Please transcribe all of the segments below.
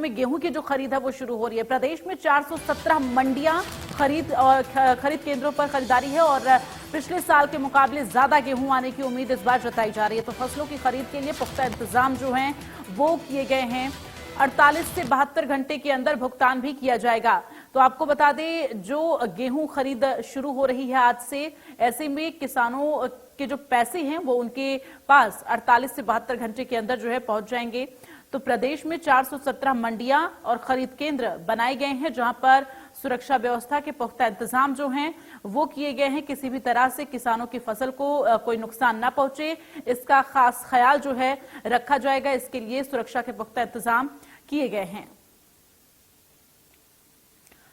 में गेहूं की जो खरीद है वो शुरू हो रही है। प्रदेश में 417 मंडियां खरीद केंद्रों पर खरीदारी है और पिछले साल के मुकाबले ज्यादा गेहूं आने की उम्मीद इस बार जताई जा रही है। तो फसलों की खरीद के लिए पुख्ता इंतजाम जो हैं वो किए गए हैं। 48 से 72 घंटे के अंदर भुगतान भी किया जाएगा। तो आपको बता दें, जो गेहूं खरीद शुरू हो रही है आज से, ऐसे में किसानों के जो पैसे हैं वो उनके पास 48 से 72 घंटे के अंदर जो है पहुंच जाएंगे। तो प्रदेश में 417 मंडियां और खरीद केंद्र बनाए गए हैं, जहां पर सुरक्षा व्यवस्था के पुख्ता इंतजाम जो हैं वो किए गए हैं। किसी भी तरह से किसानों की फसल को कोई नुकसान ना पहुंचे, इसका खास ख्याल जो है रखा जाएगा। इसके लिए सुरक्षा के पुख्ता इंतजाम किए गए हैं।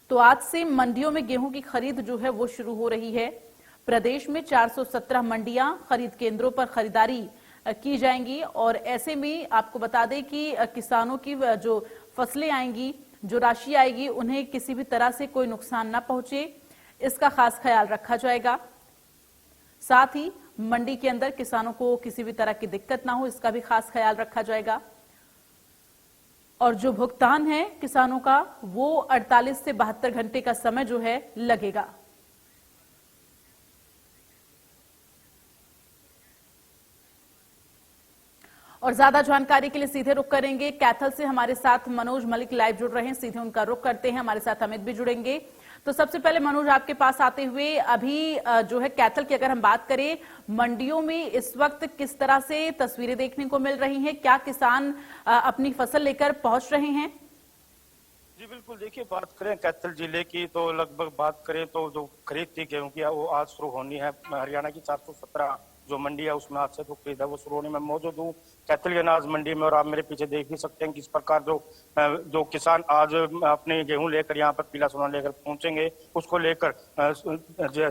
तो आज से मंडियों में गेहूं की खरीद जो है वो शुरू हो रही है। प्रदेश में 417 मंडियां खरीद केंद्रों पर खरीदारी की जाएंगी और ऐसे में आपको बता दें कि किसानों की जो फसलें आएंगी, जो राशि आएगी, उन्हें किसी भी तरह से कोई नुकसान ना पहुंचे, इसका खास ख्याल रखा जाएगा। साथ ही मंडी के अंदर किसानों को किसी भी तरह की दिक्कत ना हो, इसका भी खास ख्याल रखा जाएगा। और जो भुगतान है किसानों का वो 48 से 72 घंटे का समय जो है लगेगा। और ज्यादा जानकारी के लिए सीधे रुख करेंगे कैथल से। हमारे साथ मनोज मलिक लाइव जुड़ रहे हैं, सीधे उनका रुख करते हैं। हमारे साथ अमित भी जुड़ेंगे। तो सबसे पहले मनोज, आपके पास आते हुए, अभी जो है कैथल की अगर हम बात करें, मंडियों में इस वक्त किस तरह से तस्वीरें देखने को मिल रही हैं? क्या किसान अपनी फसल लेकर पहुंच रहे हैं? जी बिल्कुल, देखिए बात करें कैथल जिले की तो लगभग बात करें तो जो खरीद थी गेहूं की वो आज शुरू होनी है। हरियाणा की 417 जो मंडी है उसमें आज से तो खरीद है वो शुरू होने में मौजूद हूँ कैथल अनाज मंडी में। और आप मेरे पीछे देख भी सकते हैं किस प्रकार जो किसान आज अपने गेहूं लेकर यहाँ पर पीला सोना लेकर पहुंचेंगे, उसको लेकर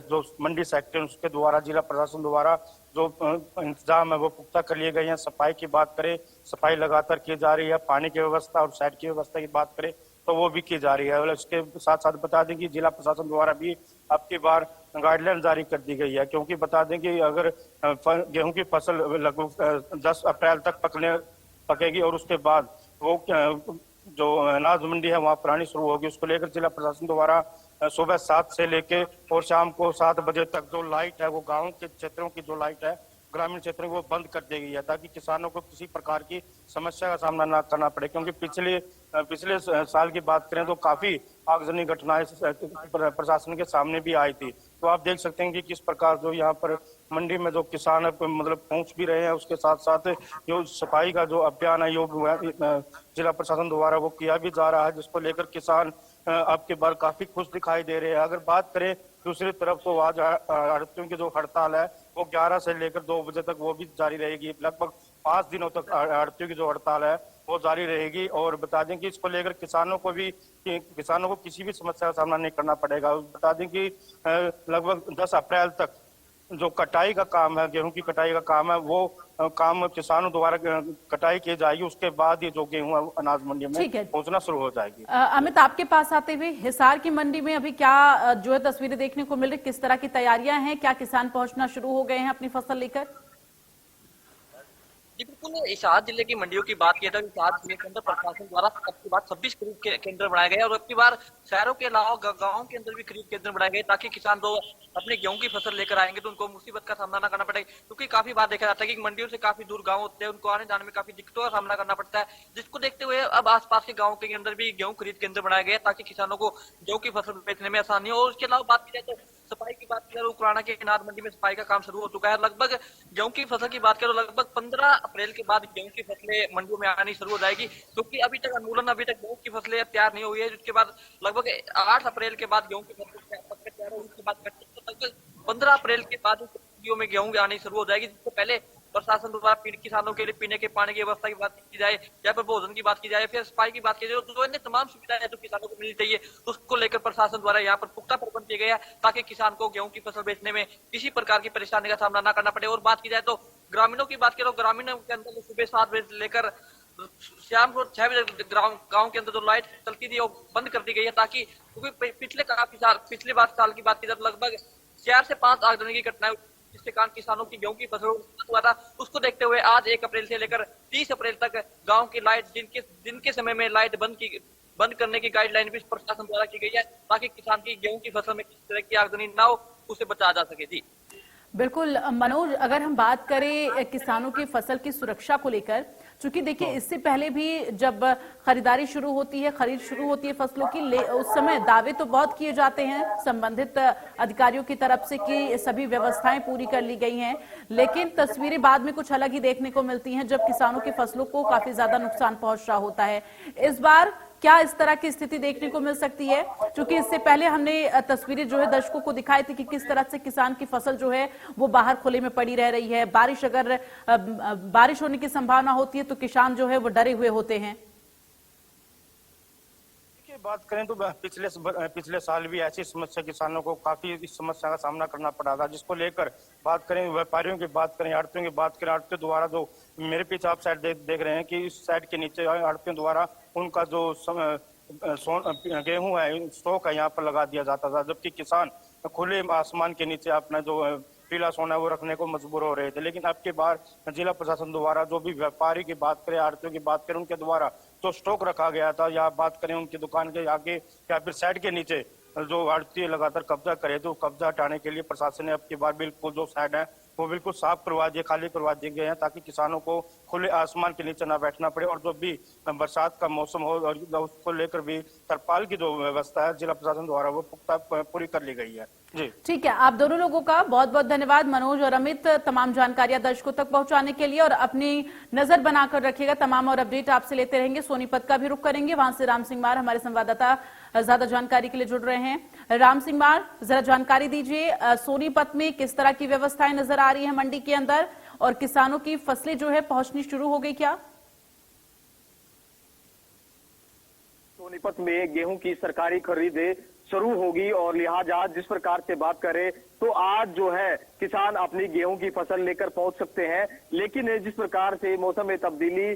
जो मंडी सेक्टर उसके द्वारा जिला प्रशासन द्वारा जो इंतजाम है वो पुख्ता कर लिए गए हैं। सफाई की बात करें, सफाई लगातार की जा रही है। पानी की व्यवस्था और साइड की व्यवस्था की बात करें तो वो भी की जा रही है। और इसके साथ साथ बता दें कि जिला प्रशासन द्वारा भी अब की बार गाइडलाइन जारी कर दी गई है, क्योंकि बता दें कि अगर गेहूं की फसल लगभग 10 अप्रैल तक पकेगी और उसके बाद वो जो अनाज मंडी है वहाँ पुरानी शुरू होगी, उसको लेकर जिला प्रशासन द्वारा सुबह 7 से लेके और शाम को 7 बजे तक जो लाइट है वो गाँव के क्षेत्रों की जो लाइट है ग्रामीण क्षेत्रों को बंद कर दी गई है, ताकि किसानों को किसी प्रकार की समस्या का सामना न करना पड़े। क्योंकि पिछले साल की बात करें तो काफी आगजनी घटनाएं प्रशासन के सामने भी आई थी। तो आप देख सकते हैं कि किस प्रकार जो यहाँ पर मंडी में जो किसान मतलब पहुंच भी रहे हैं, उसके साथ साथ जो सफाई का जो अभियान है जिला प्रशासन द्वारा वो किया भी जा रहा है, जिसको लेकर किसान अब की बार काफी खुश दिखाई दे रहे हैं। अगर बात करें दूसरी तरफ तो आज आड़तियों की जो हड़ताल है वो 11 से लेकर 2 बजे तक वो भी जारी रहेगी। लगभग 5 दिनों तक आड़तियों की जो हड़ताल है वो जारी रहेगी। और बता दें कि इसको लेकर किसानों को किसी भी समस्या का सामना नहीं करना पड़ेगा। बता दें कि लगभग 10 अप्रैल तक जो कटाई का काम है, गेहूं की कटाई का काम है, वो काम किसानों द्वारा कटाई की जाएगी। उसके बाद ये जो गेहूं है अनाज मंडी में पहुंचना शुरू हो जाएगी। अमित, आपके पास आते हुए, हिसार की मंडी में अभी क्या जो है तस्वीरें देखने को मिल रही, किस तरह की तैयारियां हैं? क्या किसान पहुंचना शुरू हो गए हैं अपनी फसल लेकर? जी बिल्कुल, हिसार जिले की मंडियों की बात की जाए तो हिसार जिले के अंदर प्रशासन द्वारा अब की बार 26 खरीद केंद्र बनाए गए और अब की बार शहरों के अलावा गाँव के अंदर भी खरीद केंद्र बनाए गए, ताकि किसान जो अपने गेहूं की फसल लेकर आएंगे तो उनको मुसीबत का सामना न करना पड़े। क्योंकि काफी बार देखा जाता है कि मंडियों से काफी दूर गाँव होते हैं, उनको आने जाने में काफी दिक्कतों का सामना करना पड़ता है, जिसको देखते हुए अब आसपास के गाँव के अंदर भी गेहूं खरीद केंद्र बनाए गए ताकि किसानों को गेहूं की फसल बेचने में आसानी हो। और उसके अलावा बात की जाए तो सफाई की बात करें, उकराना के अनाज मंडी में सफाई का काम शुरू हो चुका है। लगभग गेहूं की फसल की बात करें तो लगभग 15 अप्रैल के बाद गेहूं की फसलें मंडियों में आनी शुरू हो जाएगी, क्योंकि अभी तक गेहूं की फसलें तैयार नहीं हुई है। जिसके बाद लगभग 8 अप्रैल के बाद गेहूं की फसलें तैयार हो, उसके बाद 15 अप्रैल के बाद मंडियों में गेहूं आनी शुरू हो जाएगी। जिससे पहले प्रशासन द्वारा किसानों के लिए पीने के पानी की व्यवस्था की बात की जाए, या फिर भोजन की बात की जाए, फिर सफाई की बात की जाए, तो अन्य तमाम सुविधाएं जो किसानों को मिलनी चाहिए उसको लेकर प्रशासन द्वारा यहाँ पर पुख्ता प्रबंध किया गया है, ताकि किसान को गेहूं की फसल बेचने में किसी प्रकार की परेशानी का सामना न करना पड़े। और बात की जाए तो ग्रामीणों की बात करो, ग्रामीणों के अंदर सुबह 7 बजे से लेकर शाम को 6 बजे गाँव के अंदर जो लाइट चलती थी वो बंद कर दी गई है, ताकि क्योंकि पिछले साल की बात की जाए तो लगभग 4 से 5 आगजनी की घटनाएं जिसके कारण किसानों की गेहूं की फसलों को हुआ था। उसको देखते हुए आज 1 अप्रैल से लेकर 30 अप्रैल तक गांव की लाइट दिन के समय में लाइट बंद करने की गाइडलाइन भी प्रशासन द्वारा की गई है, ताकि किसान की गेहूं की फसल में किसी तरह की आगजनी ना हो, उसे बचाया जा सके। जी बिल्कुल मनोज, अगर हम बात करें किसानों की फसल की सुरक्षा को लेकर, चूंकि देखिए इससे पहले भी जब खरीदारी शुरू होती है, खरीद शुरू होती है फसलों की, उस समय दावे तो बहुत किए जाते हैं संबंधित अधिकारियों की तरफ से कि सभी व्यवस्थाएं पूरी कर ली गई हैं, लेकिन तस्वीरें बाद में कुछ अलग ही देखने को मिलती हैं जब किसानों की फसलों को काफी ज्यादा नुकसान पहुंच रहा होता है। इस बार क्या इस तरह की स्थिति देखने को मिल सकती है? क्योंकि इससे पहले हमने तस्वीरें जो है दर्शकों को दिखाई थी कि किस तरह से किसान की फसल जो है वो बाहर खुले में पड़ी रह रही है। अगर बारिश होने की संभावना होती है तो किसान जो है वो डरे हुए होते हैं। बात करें तो पिछले साल भी ऐसी समस्या किसानों को काफी इस समस्या का सामना करना पड़ा था, जिसको लेकर बात करें व्यापारियों की बात करें, आड़तियों की बात करें, आड़तियों द्वारा जो मेरे पीछे आप साइड देख रहे हैं कि इस साइड के नीचे आड़तियों द्वारा उनका जो गेहूं है स्टॉक है यहाँ पर लगा दिया जाता था, जबकि किसान खुले आसमान के नीचे अपना जो पीला सोना वो रखने को मजबूर हो रहे थे। लेकिन अब के बार जिला प्रशासन द्वारा जो भी व्यापारी की बात करें, आड़तियों की बात करें, उनके द्वारा जो स्टॉक रखा गया था या बात करें उनकी दुकान के आगे या फिर साइड के नीचे जो आड़ती लगातार कब्जा करे, तो कब्जा हटाने के लिए प्रशासन ने अब की बार बिल्कुल जो साइड है वो बिल्कुल साफ करवा दिए, खाली करवा दिए गए हैं, ताकि किसानों को खुले आसमान के नीचे ना बैठना पड़े। और जो भी बरसात का मौसम हो और उसको लेकर भी तरपाल की जो व्यवस्था है जिला प्रशासन द्वारा वो पुख्ता पूरी कर ली गई है। जी ठीक है, आप दोनों लोगों का बहुत बहुत धन्यवाद, मनोज और अमित, तमाम जानकारियां दर्शकों तक पहुंचाने के लिए, और अपनी नजर बनाकर रखिएगा, तमाम और अपडेट आपसे लेते रहेंगे। सोनीपत का भी रुख करेंगे, वहां से राम सिंह मार हमारे संवाददाता ज्यादा जानकारी के लिए जुड़ रहे हैं। राम सिंह मार, जरा जानकारी दीजिए, सोनीपत में किस तरह की व्यवस्थाएं नजर आ रही है मंडी के अंदर, और किसानों की फसलें जो है पहुंचनी शुरू हो गई क्या? सोनीपत में गेहूं की सरकारी खरीद शुरू होगी, और लिहाजा जिस प्रकार से बात करें तो आज जो है किसान अपनी गेहूं की फसल लेकर पहुंच सकते हैं। लेकिन जिस प्रकार से मौसम में तब्दीली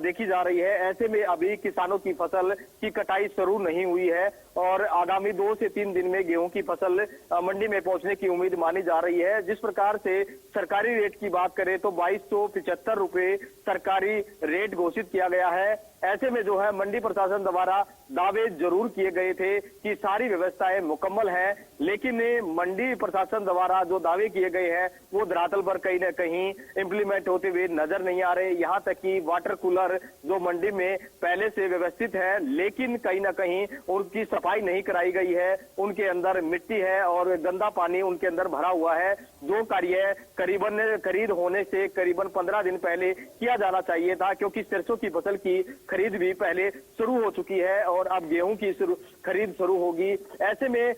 देखी जा रही है, ऐसे में अभी किसानों की फसल की कटाई शुरू नहीं हुई है, और आगामी 2 से 3 दिन में गेहूं की फसल मंडी में पहुंचने की उम्मीद मानी जा रही है। जिस प्रकार से सरकारी रेट की बात करें तो 2275 रुपए सरकारी रेट घोषित किया गया है। ऐसे में जो है मंडी प्रशासन द्वारा दावे जरूर किए गए थे कि सारी व्यवस्थाएं मुकम्मल है, लेकिन मंडी प्रशासन द्वारा जो दावे किए गए हैं वो धरातल पर कहीं न कहीं इम्प्लीमेंट होते हुए नजर नहीं आ रहे। यहाँ तक कि वाटर कूलर जो मंडी में पहले से व्यवस्थित है, लेकिन कहीं न कहीं उनकी सफाई नहीं कराई गई है, उनके अंदर मिट्टी है और गंदा पानी उनके अंदर भरा हुआ है। जो कार्य करीबन खरीद होने से करीबन 15 दिन पहले किया जाना चाहिए था, क्योंकि सरसों की फसल की खरीद भी पहले शुरू हो चुकी है और अब गेहूं की खरीद शुरू होगी। ऐसे में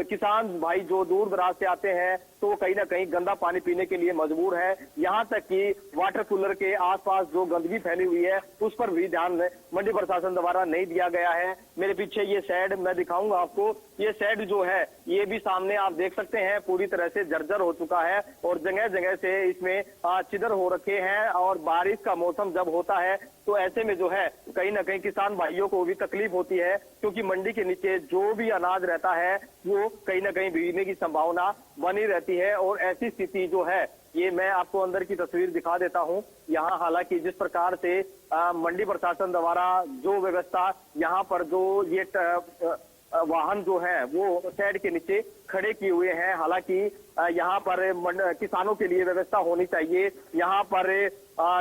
किसान भाई जो दूर दराज से आते हैं तो कहीं ना कहीं गंदा पानी पीने के लिए मजबूर है। यहाँ तक कि वाटर कूलर के आसपास जो गंदगी फैली हुई है उस पर भी ध्यान मंडी प्रशासन द्वारा नहीं दिया गया है। मेरे पीछे ये शेड मैं दिखाऊंगा आपको, ये शेड जो है ये भी सामने आप देख सकते हैं पूरी तरह से जर्जर हो चुका है और जगह जगह से इसमें छिद्र हो रखे हैं। और बारिश का मौसम जब होता है तो ऐसे में जो है कहीं ना कहीं किसान भाइयों को भी तकलीफ होती है, क्योंकि मंडी के नीचे जो भी अनाज रहता है वो कहीं ना कहीं भीगने की संभावना बनी रहती है। और ऐसी स्थिति जो है ये मैं आपको अंदर की तस्वीर दिखा देता हूं। यहाँ हालांकि जिस प्रकार से मंडी प्रशासन द्वारा जो व्यवस्था यहाँ पर जो ये वाहन जो है वो शेड के नीचे खड़े किए हुए हैं, हालांकि यहाँ पर किसानों के लिए व्यवस्था होनी चाहिए। यहाँ पर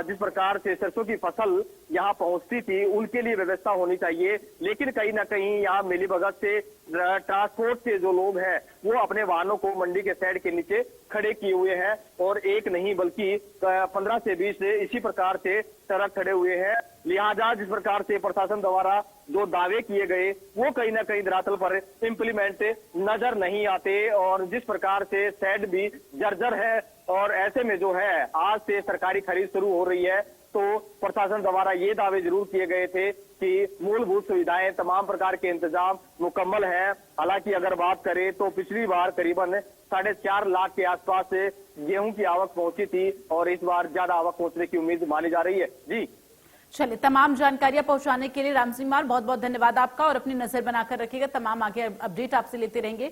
जिस प्रकार से सरसों की फसल यहाँ पहुंचती थी उनके लिए व्यवस्था होनी चाहिए, लेकिन कहीं ना कहीं यहाँ मिलीभगत से ट्रांसपोर्ट के जो लोग हैं वो अपने वाहनों को मंडी के शेड के नीचे खड़े किए हुए हैं, और एक नहीं बल्कि 15 से 20 इसी प्रकार से ट्रक खड़े हुए हैं। लिहाजा जिस प्रकार से प्रशासन द्वारा जो दावे किए गए वो कहीं ना कहीं धरातल पर इम्प्लीमेंट नजर नहीं आते, और जिस प्रकार से शेड भी जर्जर है। और ऐसे में जो है आज से सरकारी खरीद शुरू हो रही है, तो प्रशासन द्वारा ये दावे जरूर किए गए थे कि मूलभूत सुविधाएं तमाम प्रकार के इंतजाम मुकम्मल हैं। हालांकि अगर बात करें तो पिछली बार करीबन 4.5 लाख के आसपास गेहूं की आवक पहुंची थी, और इस बार ज्यादा आवक पहुंचने की उम्मीद मानी जा रही है। जी चलिए, तमाम जानकारियां पहुंचाने के लिए राम सिंह मार बहुत बहुत धन्यवाद आपका, और अपनी नजर बनाकर रखिएगा, तमाम आगे अपडेट आपसे लेते रहेंगे।